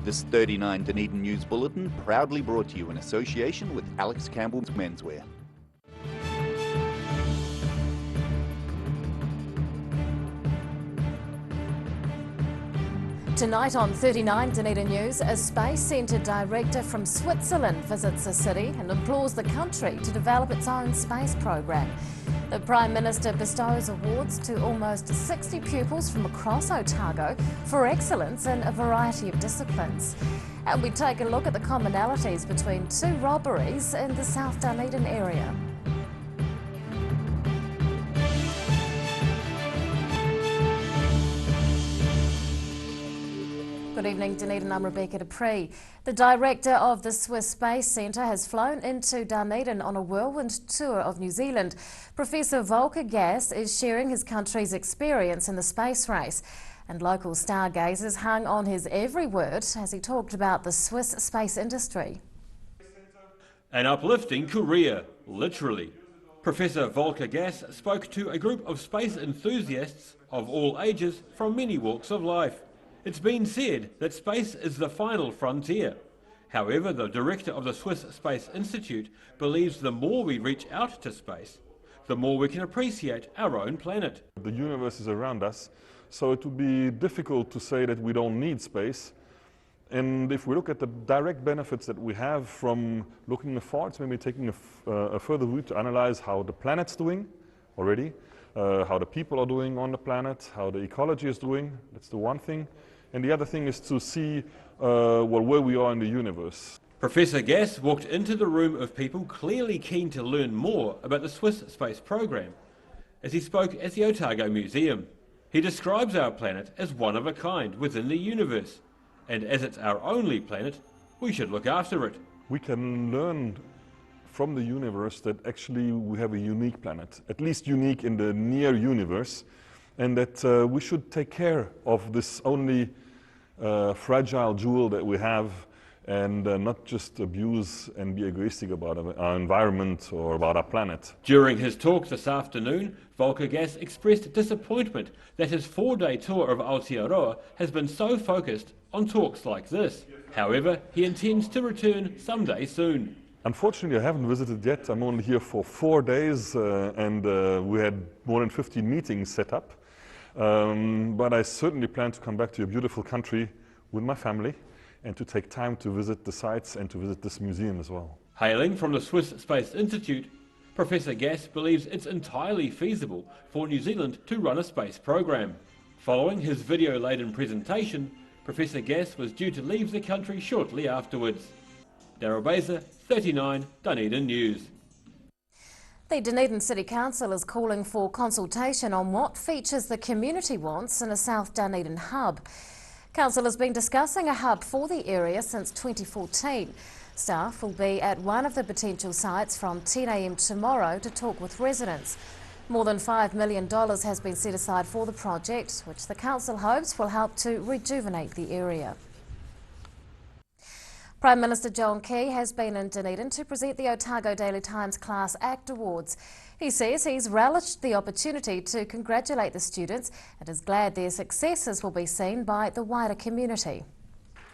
This 39 Dunedin News Bulletin proudly brought to you in association with Alex Campbell's Menswear. Tonight on 39 Dunedin News, a Space Centre director from Switzerland visits the city and implores the country to develop its own space program. The Prime Minister bestows awards to almost 60 pupils from across Otago for excellence in a variety of disciplines. And we take a look at the commonalities between two robberies in the South Dunedin area. Good evening, Dunedin. I'm Rebecca Dupree. The director of the Swiss Space Centre has flown into Dunedin on a whirlwind tour of New Zealand. Professor Volker Gass is sharing his country's experience in the space race. And local stargazers hung on his every word as he talked about the Swiss space industry. An uplifting career, literally. Professor Volker Gass spoke to a group of space enthusiasts of all ages from many walks of life. It's been said that space is the final frontier. However, the director of the Swiss Space Institute believes the more we reach out to space, the more we can appreciate our own planet. The universe is around us, so it would be difficult to say that we don't need space. And if we look at the direct benefits that we have from looking forward, maybe taking a further route to analyze how the planet's doing already, how the people are doing on the planet, how the ecology is doing, that's the one thing. And the other thing is to see where we are in the universe. Professor Gass walked into the room of people clearly keen to learn more about the Swiss space program as he spoke at the Otago Museum. He describes our planet as one of a kind within the universe, and as it's our only planet, we should look after it. We can learn from the universe that actually we have a unique planet, at least unique in the near universe, and that we should take care of this only fragile jewel that we have and not just abuse and be egoistic about our environment or about our planet. During his talk this afternoon, Volker Gass expressed disappointment that his 4-day tour of Aotearoa has been so focused on talks like this. However, he intends to return someday soon. Unfortunately, I haven't visited yet. I'm only here for 4 days and we had more than 15 meetings set up. But I certainly plan to come back to your beautiful country with my family and to take time to visit the sites and to visit this museum as well. Hailing from the Swiss Space Institute, Professor Gass believes it's entirely feasible for New Zealand to run a space program. Following his video-laden presentation, Professor Gass was due to leave the country shortly afterwards. Daryl Baser, 39 Dunedin News. The Dunedin City Council is calling for consultation on what features the community wants in a South Dunedin hub. Council has been discussing a hub for the area since 2014. Staff will be at one of the potential sites from 10 a.m. tomorrow to talk with residents. More than $5 million has been set aside for the project, which the council hopes will help to rejuvenate the area. Prime Minister John Key has been in Dunedin to present the Otago Daily Times Class Act Awards. He says he's relished the opportunity to congratulate the students and is glad their successes will be seen by the wider community.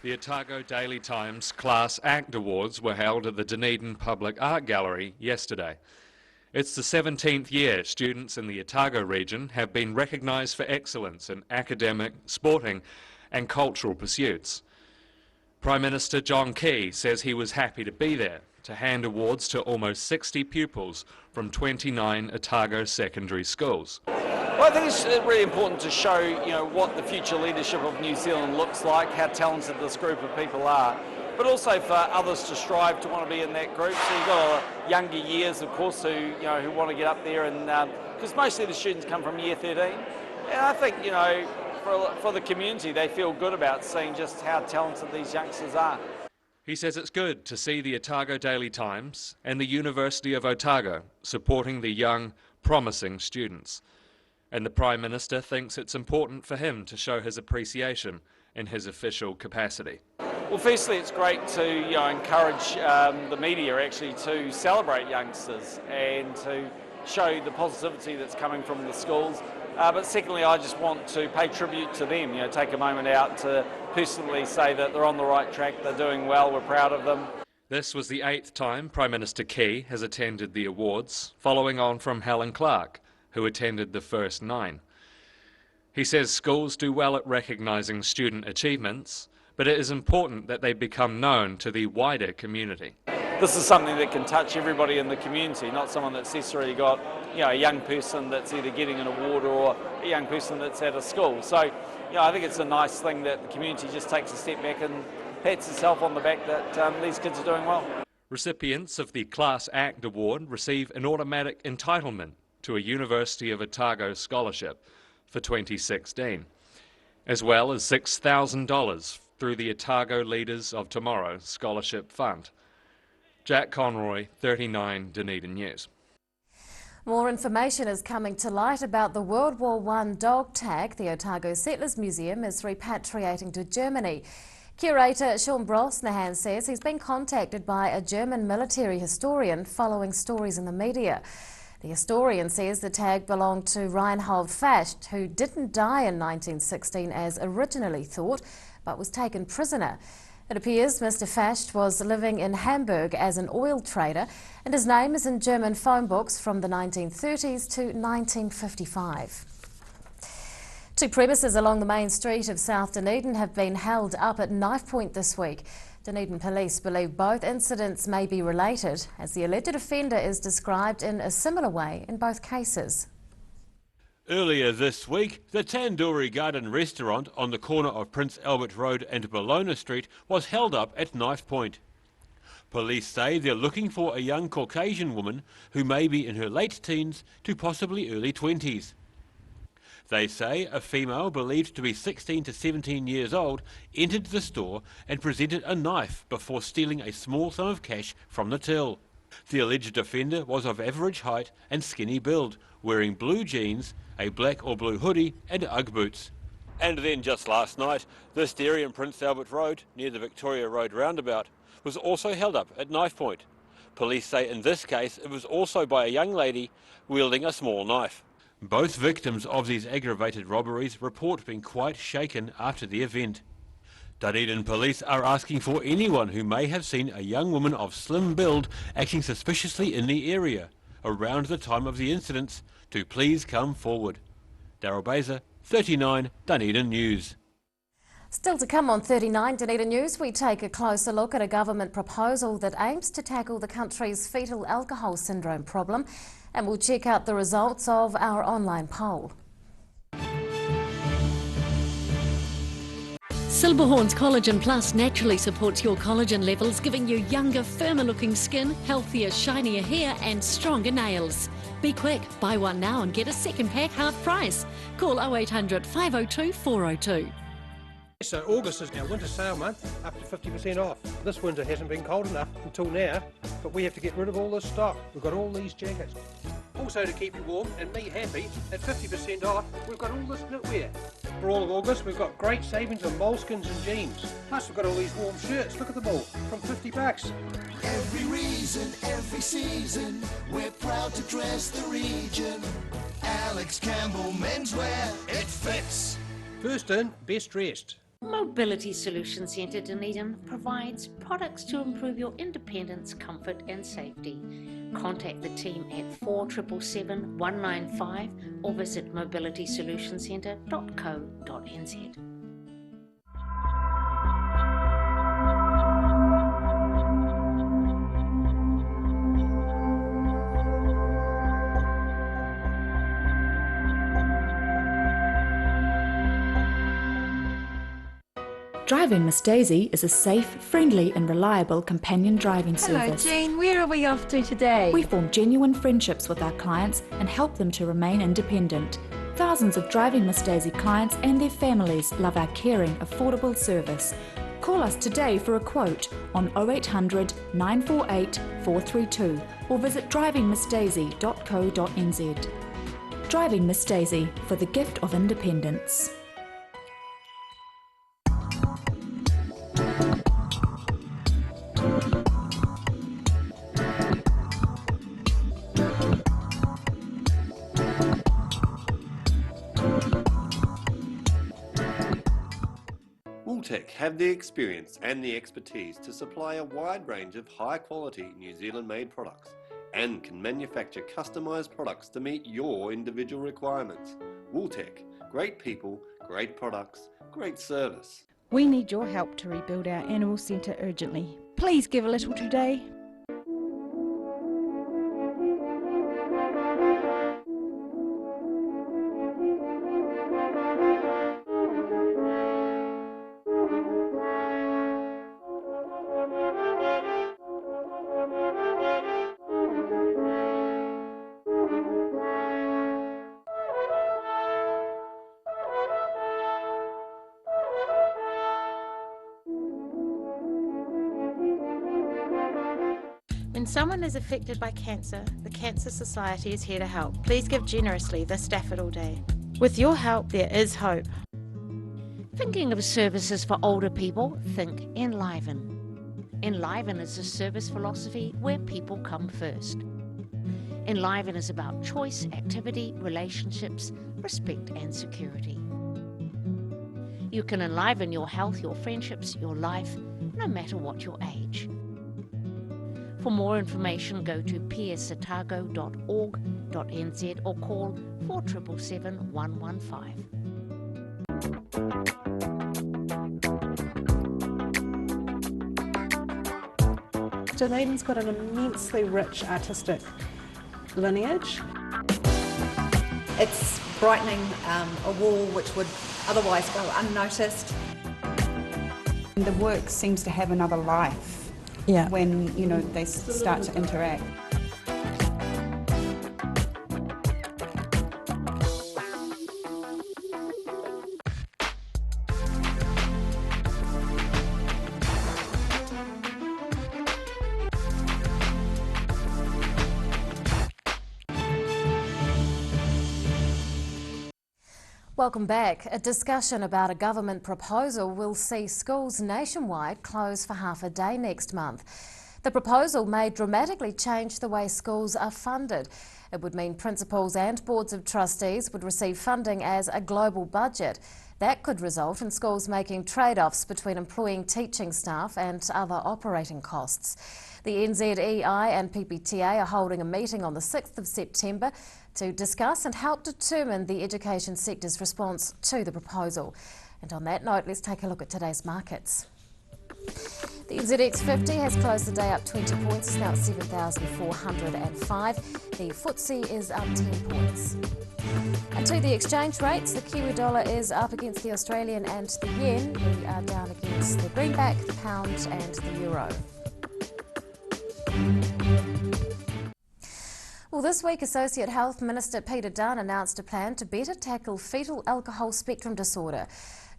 The Otago Daily Times Class Act Awards were held at the Dunedin Public Art Gallery yesterday. It's the 17th year students in the Otago region have been recognised for excellence in academic, sporting and cultural pursuits. Prime Minister John Key says he was happy to be there to hand awards to almost 60 pupils from 29 Otago secondary schools. Well, I think it's really important to show, what the future leadership of New Zealand looks like, how talented this group of people are, but also for others to strive to want to be in that group. So you've got younger years, of course, who want to get up there, and because mostly the students come from year 13, and I think, for the community, they feel good about seeing just how talented these youngsters are. He says it's good to see the Otago Daily Times and the University of Otago supporting the young, promising students. And the Prime Minister thinks it's important for him to show his appreciation in his official capacity. Well, firstly, it's great to encourage the media actually to celebrate youngsters and to show the positivity that's coming from the schools. But secondly, I just want to pay tribute to them, take a moment out to personally say that they're on the right track, they're doing well, we're proud of them. This was the 8th time Prime Minister Key has attended the awards, following on from Helen Clark, who attended the first 9. He says schools do well at recognising student achievements, but it is important that they become known to the wider community. This is something that can touch everybody in the community, not someone that's necessarily got a young person that's either getting an award or a young person that's at a school. So I think it's a nice thing that the community just takes a step back and pats itself on the back that these kids are doing well. Recipients of the Class Act Award receive an automatic entitlement to a University of Otago scholarship for 2016, as well as $6,000 through the Otago Leaders of Tomorrow Scholarship Fund. Jack Conroy, 39 Dunedin News. More information is coming to light about the World War I dog tag the Otago Settlers Museum is repatriating to Germany. Curator Sean Brosnahan says he's been contacted by a German military historian following stories in the media. The historian says the tag belonged to Reinhold Fascht, who didn't die in 1916 as originally thought, but was taken prisoner. It appears Mr. Fascht was living in Hamburg as an oil trader, and his name is in German phone books from the 1930s to 1955. 2 premises along the main street of South Dunedin have been held up at knife point this week. Dunedin police believe both incidents may be related, as the alleged offender is described in a similar way in both cases. Earlier this week, the Tandoori Garden restaurant on the corner of Prince Albert Road and Bellona Street was held up at knife point. Police say they're looking for a young Caucasian woman who may be in her late teens to possibly early 20s. They say a female believed to be 16 to 17 years old entered the store and presented a knife before stealing a small sum of cash from the till. The alleged offender was of average height and skinny build, wearing blue jeans, a black or blue hoodie and Ugg boots. And then just last night, this dairy in Prince Albert Road, near the Victoria Road roundabout, was also held up at knife point. Police say in this case it was also by a young lady wielding a small knife. Both victims of these aggravated robberies report being quite shaken after the event. Dunedin police are asking for anyone who may have seen a young woman of slim build acting suspiciously in the area around the time of the incidents to please come forward. Daryl Baser, 39 Dunedin News. Still to come on 39 Dunedin News, we take a closer look at a government proposal that aims to tackle the country's fetal alcohol syndrome problem, and we'll check out the results of our online poll. Silberhorn's Collagen Plus naturally supports your collagen levels, giving you younger, firmer-looking skin, healthier, shinier hair and stronger nails. Be quick, buy one now and get a second pack half price. Call 0800 502 402. So August is our winter sale month, up to 50% off. This winter hasn't been cold enough until now, but we have to get rid of all this stock. We've got all these jackets. Also to keep you warm and me happy, at 50% off, we've got all this knitwear. For all of August, we've got great savings on moleskins and jeans. Plus we've got all these warm shirts, look at them all, from $50. Every reason, every season, we're proud to dress the region. Alex Campbell Menswear, it fits. First in, best dressed. Mobility Solutions Centre Dunedin provides products to improve your independence, comfort and safety. Contact the team at 4777 195 or visit mobilitysolutioncentre.co.nz. Driving Miss Daisy is a safe, friendly and reliable companion driving service. Hello Jane, where are we off to today? We form genuine friendships with our clients and help them to remain independent. Thousands of Driving Miss Daisy clients and their families love our caring, affordable service. Call us today for a quote on 0800 948 432 or visit drivingmissdaisy.co.nz. Driving Miss Daisy, for the gift of independence. Wooltech have the experience and the expertise to supply a wide range of high-quality New Zealand-made products and can manufacture customised products to meet your individual requirements. Wooltech, great people, great products, great service. We need your help to rebuild our animal centre urgently. Please give a little today. When someone is affected by cancer, the Cancer Society is here to help. Please give generously this Daffodil Day. With your help, there is hope. Thinking of services for older people? Think Enliven. Enliven is a service philosophy where people come first. Enliven is about choice, activity, relationships, respect and security. You can enliven your health, your friendships, your life, no matter what your age. For more information, go to psotago.org.nz or call 4777 115. Dunedin's got an immensely rich artistic lineage. It's brightening a wall which would otherwise go unnoticed. The work seems to have another life when they start to interact. Welcome back. A discussion about a government proposal will see schools nationwide close for half a day next month. The proposal may dramatically change the way schools are funded. It would mean principals and boards of trustees would receive funding as a global budget. That could result in schools making trade-offs between employing teaching staff and other operating costs. The NZEI and PPTA are holding a meeting on the 6th of September to discuss and help determine the education sector's response to the proposal. And on that note, let's take a look at today's markets. The NZX 50 has closed the day up 20 points, it's now at 7,405. The FTSE is up 10 points. And to the exchange rates, the Kiwi dollar is up against the Australian and the yen. We are down against the greenback, the pound and the euro. Well, this week, Associate Health Minister Peter Dunn announced a plan to better tackle fetal alcohol spectrum disorder.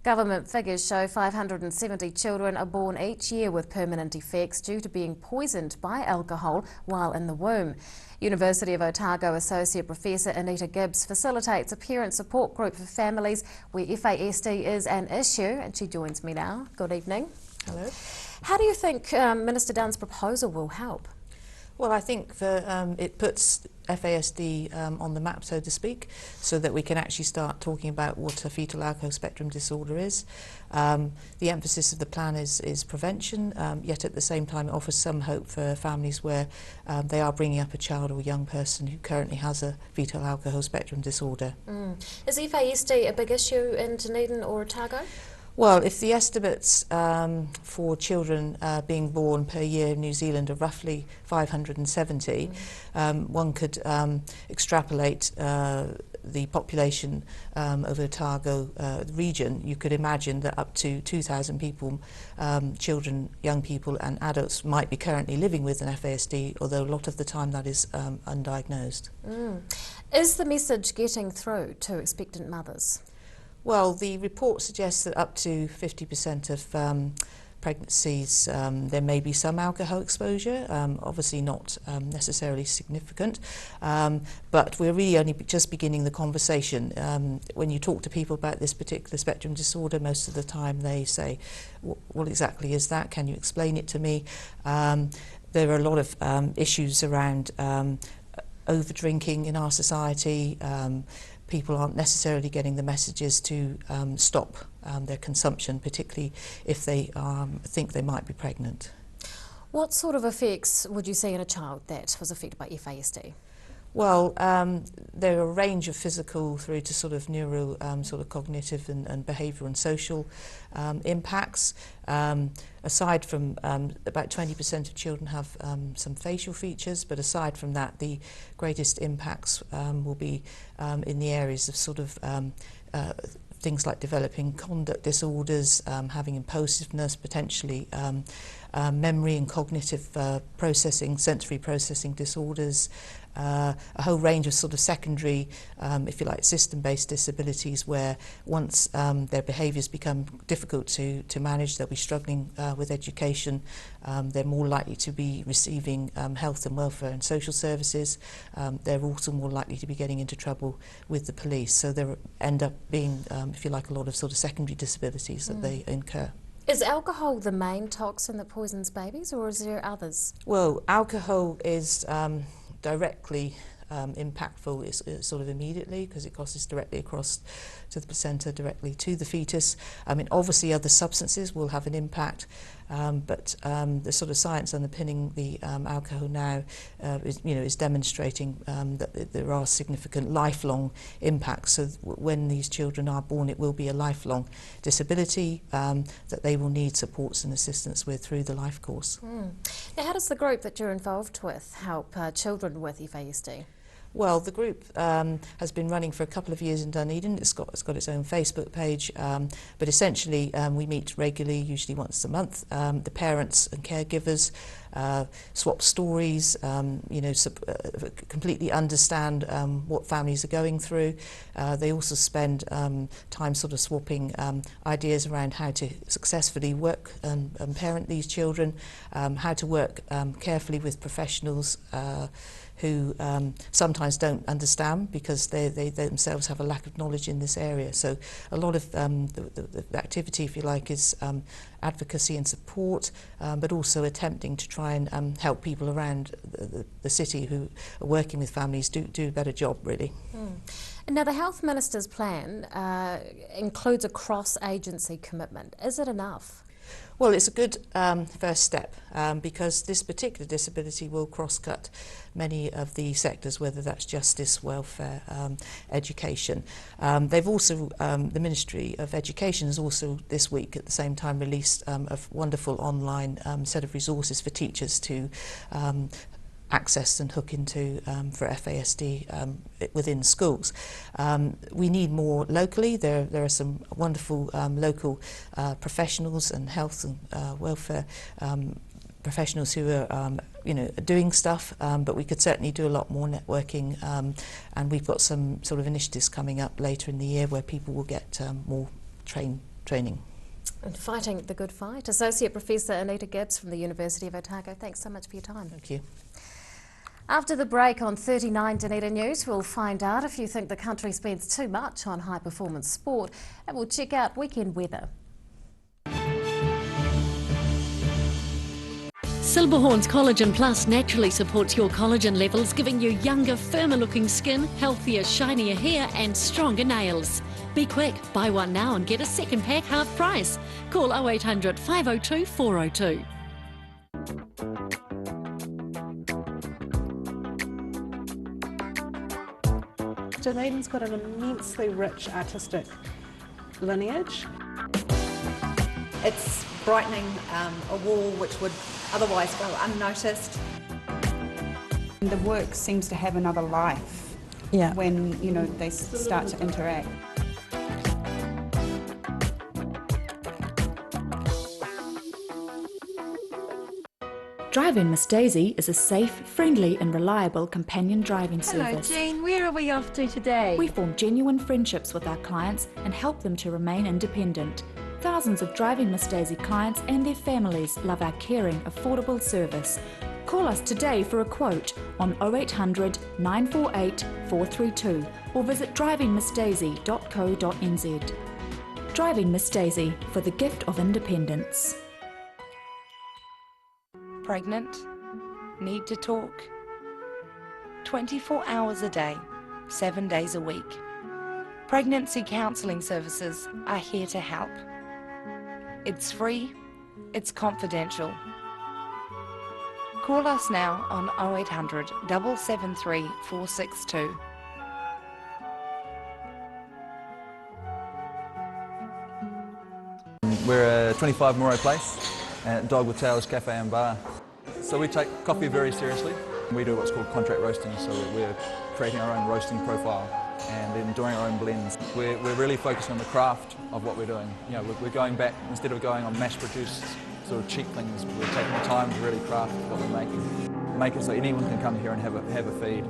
Government figures show 570 children are born each year with permanent effects due to being poisoned by alcohol while in the womb. University of Otago Associate Professor Anita Gibbs facilitates a parent support group for families where FASD is an issue, and she joins me now. Good evening. Hello. How do you think Minister Dunn's proposal will help? Well, I think that it puts FASD on the map, so to speak, so that we can actually start talking about what a fetal alcohol spectrum disorder is. The emphasis of the plan is prevention, yet at the same time it offers some hope for families where they are bringing up a child or young person who currently has a fetal alcohol spectrum disorder. Is FASD a big issue in Dunedin or Otago? Well, if the estimates for children being born per year in New Zealand are roughly 570, one could extrapolate the population of Otago region. You could imagine that up to 2,000 people, children, young people and adults might be currently living with an FASD, although a lot of the time that is undiagnosed. Is the message getting through to expectant mothers? Well, the report suggests that up to 50% of pregnancies there may be some alcohol exposure, obviously not necessarily significant, but we're really only just beginning the conversation. When you talk to people about this particular spectrum disorder, most of the time they say, what exactly is that? Can you explain it to me? There are a lot of issues around over-drinking in our society, people aren't necessarily getting the messages to stop their consumption, particularly if they think they might be pregnant. What sort of effects would you see in a child that was affected by FASD? Well, there are a range of physical through to sort of neural, sort of cognitive and behavioural and social impacts. Aside from about 20% of children have some facial features, but aside from that, the greatest impacts will be in the areas of sort of things like developing conduct disorders, having impulsiveness, potentially memory and cognitive processing, sensory processing disorders, a whole range of sort of secondary, if you like, system-based disabilities where once their behaviours become difficult to manage, they'll be struggling with education, they're more likely to be receiving health and welfare and social services, they're also more likely to be getting into trouble with the police. So there end up being, if you like, a lot of sort of secondary disabilities that they incur. Is alcohol the main toxin that poisons babies, or is there others? Well, alcohol is directly impactful is sort of immediately because it crosses directly across to the placenta, directly to the fetus. I mean, obviously other substances will have an impact, but the sort of science underpinning the alcohol now is demonstrating that there are significant lifelong impacts. So when these children are born, it will be a lifelong disability that they will need supports and assistance with through the life course. Now, how does the group that you're involved with help children with FASD? Well, the group has been running for a couple of years in Dunedin. It's got its own Facebook page, but essentially we meet regularly, usually once a month. The parents and caregivers swap stories, completely understand what families are going through. They also spend time sort of swapping ideas around how to successfully work and parent these children, how to work carefully with professionals who sometimes don't understand because they themselves have a lack of knowledge in this area. So a lot of the activity, if you like, is advocacy and support, but also attempting to try and help people around the city who are working with families do a better job, really. And now the Health Minister's plan includes a cross-agency commitment. Is it enough? Well, it's a good first step because this particular disability will cross-cut many of the sectors, whether that's justice, welfare, education. They've also, the Ministry of Education has also this week at the same time released a wonderful online set of resources for teachers to access and hook into for FASD within schools. We need more locally. There are some wonderful local professionals and health and welfare professionals who are doing stuff, but we could certainly do a lot more networking, and we've got some sort of initiatives coming up later in the year where people will get more training. And fighting the good fight. Associate Professor Anita Gibbs from the University of Otago, thanks so much for your time. Thank you. After the break on 39 Dunedin News, we'll find out if you think the country spends too much on high-performance sport, and we'll check out weekend weather. Silberhorn's Collagen Plus naturally supports your collagen levels, giving you younger, firmer-looking skin, healthier, shinier hair and stronger nails. Be quick, buy one now and get a second pack half price. Call 0800 502 402. Dunedin's got an immensely rich artistic lineage. It's brightening a wall which would otherwise go unnoticed. The work seems to have another life when they start to interact. Drive-In Miss Daisy is a safe, friendly and reliable companion driving service. Hello Jean, where are we off to today? We form genuine friendships with our clients and help them to remain independent. Thousands of Drive-In Miss Daisy clients and their families love our caring, affordable service. Call us today for a quote on 0800 948 432 or visit drivingmissdaisy.co.nz. Drive-In Miss Daisy, for the gift of independence. Pregnant? Need to talk? 24 hours a day, 7 days a week. Pregnancy counselling services are here to help. It's free, it's confidential. Call us now on 0800 773 462. We're a 25 Moreau Place at Dog with Tails Cafe and Bar. So we take coffee very seriously. We do what's called contract roasting, so we're creating our own roasting profile and then doing our own blends. We're really focusing on the craft of what we're doing. You know, we're going back, instead of going on mass-produced sort of cheap things, we're taking the time to really craft what we're making. Make it so anyone can come here and have a feed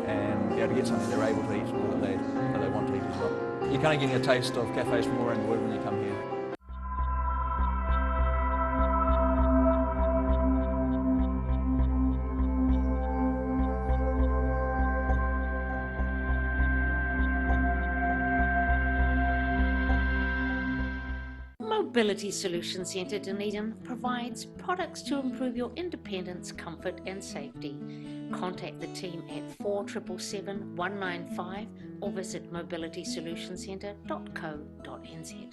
and be able to get something they're able to eat or that they want to eat as well. You're kind of getting a taste of cafes from all around the world when you come here. Mobility Solutions Centre Dunedin provides products to improve your independence, comfort and safety. Contact the team at 4777 195 or visit mobilitysolutioncentre.co.nz.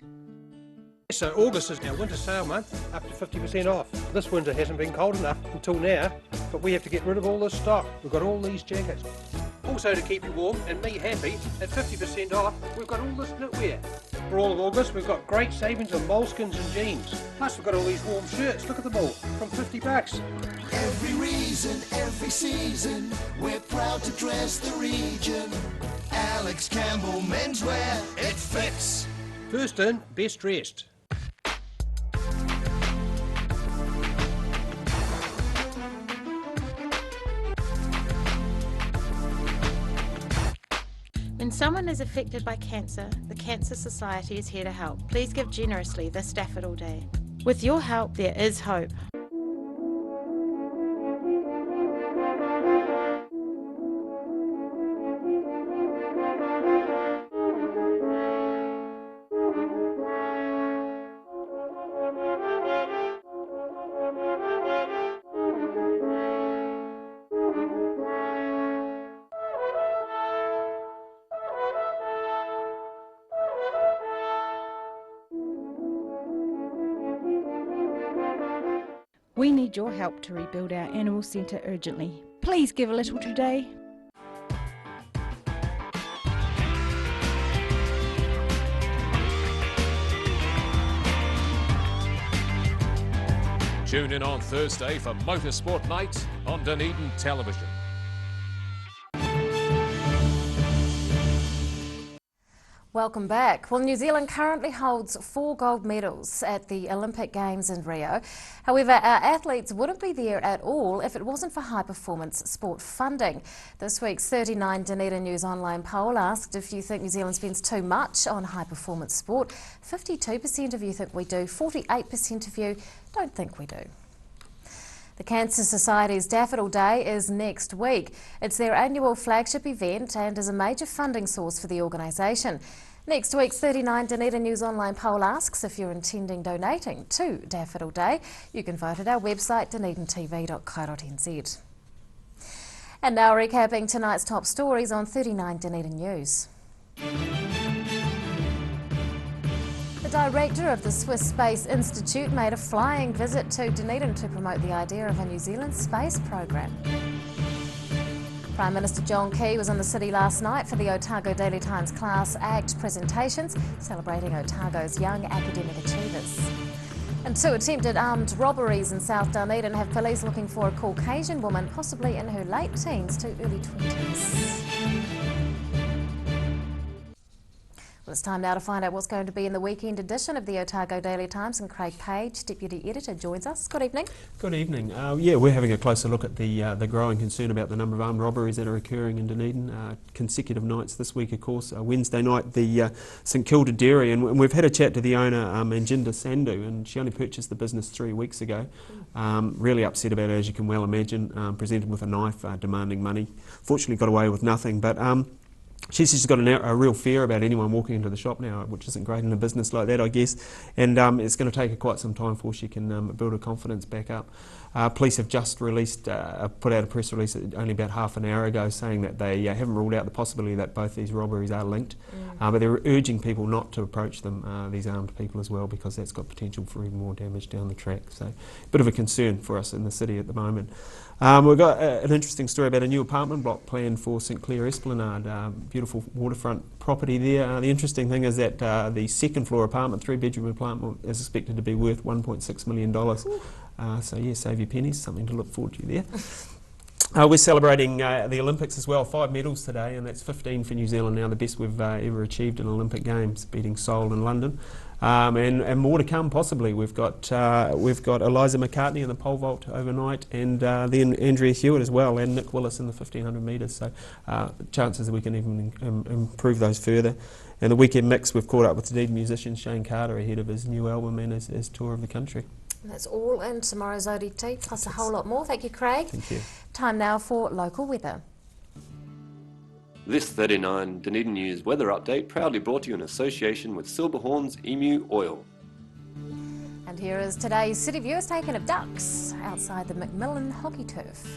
So August is our winter sale month, up to 50% off. This winter hasn't been cold enough until now, but we have to get rid of all this stock. We've got all these jackets. Also to keep you warm and me happy, at 50% off, we've got all this knitwear. For all of August, we've got great savings on moleskins and jeans. Plus we've got all these warm shirts, look at them all, from $50. Every reason, every season, we're proud to dress the region. Alex Campbell Menswear, it fits. First in, best dressed. When someone is affected by cancer, the Cancer Society is here to help. Please give generously this Daffodil Day. With your help, there is hope. We need your help to rebuild our animal centre urgently. Please give a little today. Tune in on Thursday for Motorsport Night on Dunedin Television. Welcome back. Well, New Zealand currently holds 4 gold medals at the Olympic Games in Rio. However, our athletes wouldn't be there at all if it wasn't for high-performance sport funding. This week's 39 Dunedin News online poll asked if you think New Zealand spends too much on high-performance sport. 52% of you think we do, 48% of you don't think we do. The Cancer Society's Daffodil Day is next week. It's their annual flagship event and is a major funding source for the organisation. Next week's 39 Dunedin News online poll asks if you're intending donating to Daffodil Day. You can vote at our website dunedintv.co.nz. And now recapping tonight's top stories on 39 Dunedin News. The director of the Swiss Space Institute made a flying visit to Dunedin to promote the idea of a New Zealand space program. Prime Minister John Key was in the city last night for the Otago Daily Times Class Act presentations, celebrating Otago's young academic achievers. And 2 attempted armed robberies in South Dunedin have police looking for a Caucasian woman, possibly in her late teens to early 20s. Well, it's time now to find out what's going to be in the weekend edition of the Otago Daily Times, and Craig Page, Deputy Editor, joins us. Good evening. Good evening. Yeah, we're having a closer look at the growing concern about the number of armed robberies that are occurring in Dunedin. Consecutive nights this week, of course. Wednesday night, the St Kilda Dairy, and we've had a chat to the owner, Manjinda Sandhu, and she only purchased the business 3 weeks ago. Really upset about it, as you can well imagine. Presented with a knife, demanding money. Fortunately got away with nothing, but She's got a real fear about anyone walking into the shop now, which isn't great in a business like that, I guess. And it's going to take her quite some time before she can build her confidence back up. Police have just released, put out a press release only about half an hour ago saying that they haven't ruled out the possibility that both these robberies are linked. But they're urging people not to approach them, these armed people as well, because that's got potential for even more damage down the track. So a bit of a concern for us in the city at the moment. We've got an interesting story about a new apartment block planned for St Clair Esplanade, beautiful waterfront property there. The interesting thing is that the second floor apartment, 3-bedroom apartment, is expected to be worth $1.6 million. So yeah, save your pennies, something to look forward to there. We're celebrating the Olympics as well, 5 medals today, and that's 15 for New Zealand now, the best we've ever achieved in Olympic Games, beating Seoul and London. And more to come possibly. We've got Eliza McCartney in the pole vault overnight, and then Andrea Hewitt as well, and Nick Willis in the 1500 metres. So chances that we can even improve those further. And the weekend mix, we've caught up with Dunedin musician Shane Carter ahead of his new album and his tour of the country. And that's all in tomorrow's ODT, plus a whole lot more. Thank you, Craig. Thank you. Time now for local weather. This 39 Dunedin News weather update proudly brought to you in association with Silverhorn's Emu Oil. And here is today's city view, taken of ducks outside the Macmillan hockey turf.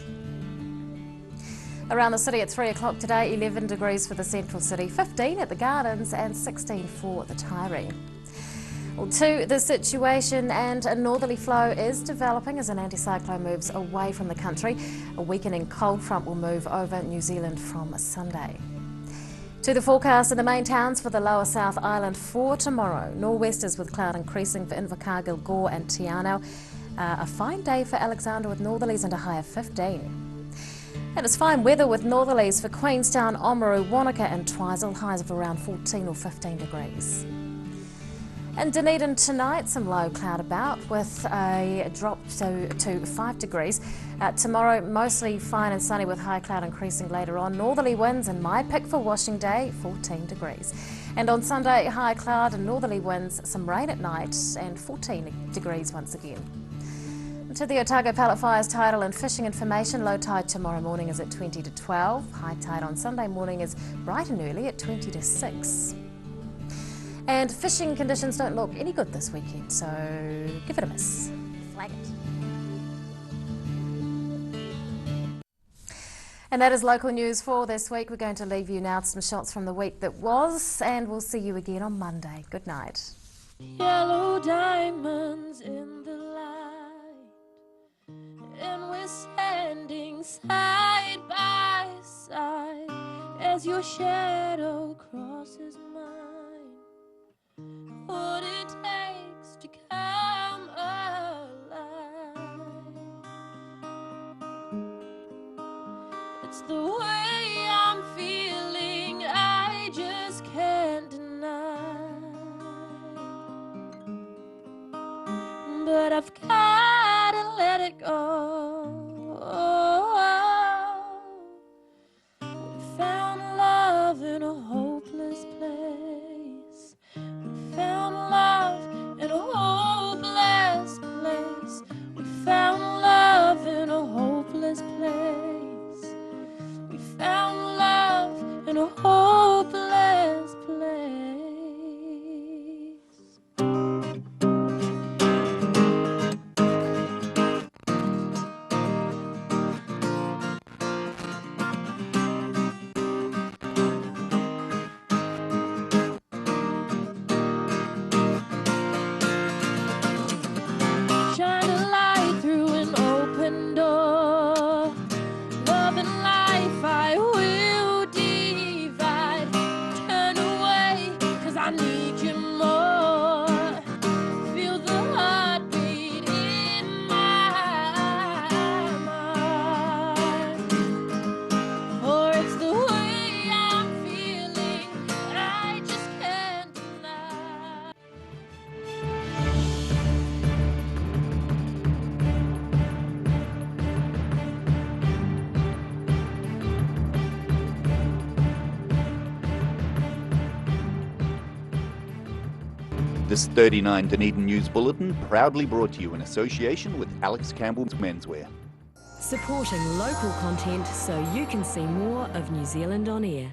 Around the city at 3 o'clock today, 11 degrees for the central city, 15 at the Gardens and 16 for the Tyree. Well, to the situation, and a northerly flow is developing as an anticyclone moves away from the country. A weakening cold front will move over New Zealand from Sunday. To the forecast in the main towns for the lower South Island for tomorrow. Nor'westers with cloud increasing for Invercargill, Gore and Te Anau. A fine day for Alexandra with northerlies and a high of 15. And it's fine weather with northerlies for Queenstown, Oamaru, Wanaka and Twizel, highs of around 14 or 15 degrees. In Dunedin tonight, some low cloud about with a drop to 5 degrees. Tomorrow, mostly fine and sunny with high cloud increasing later on. Northerly winds and my pick for washing day, 14 degrees. And on Sunday, high cloud and northerly winds, some rain at night and 14 degrees once again. To the Otago Pallet Fires tidal and fishing information, low tide tomorrow morning is at 20 to 12. High tide on Sunday morning is bright and early at 20 to 6. And fishing conditions don't look any good this weekend, so give it a miss. Flag it. And that is local news for this week. We're going to leave you now to some shots from the week that was, and we'll see you again on Monday. Good night. Yellow diamonds in the light, and we're standing side by side as your shadow crosses mine. What it takes to come alive. It's the way I'm feeling, I just can't deny. But I've gotta let it go. We found love in a hopeless place. Found love in a hopeless place. We found love in a hopeless place. We found love in a hopeless place. Shine a light through an open door. Love and life I will divide. Turn away, 'cause I need you more. Feel the heartbeat in my mind. For it's the way I'm feeling, I just can't deny. This 39 Dunedin News Bulletin proudly brought to you in association with Alex Campbell's Menswear. Supporting local content so you can see more of New Zealand on air.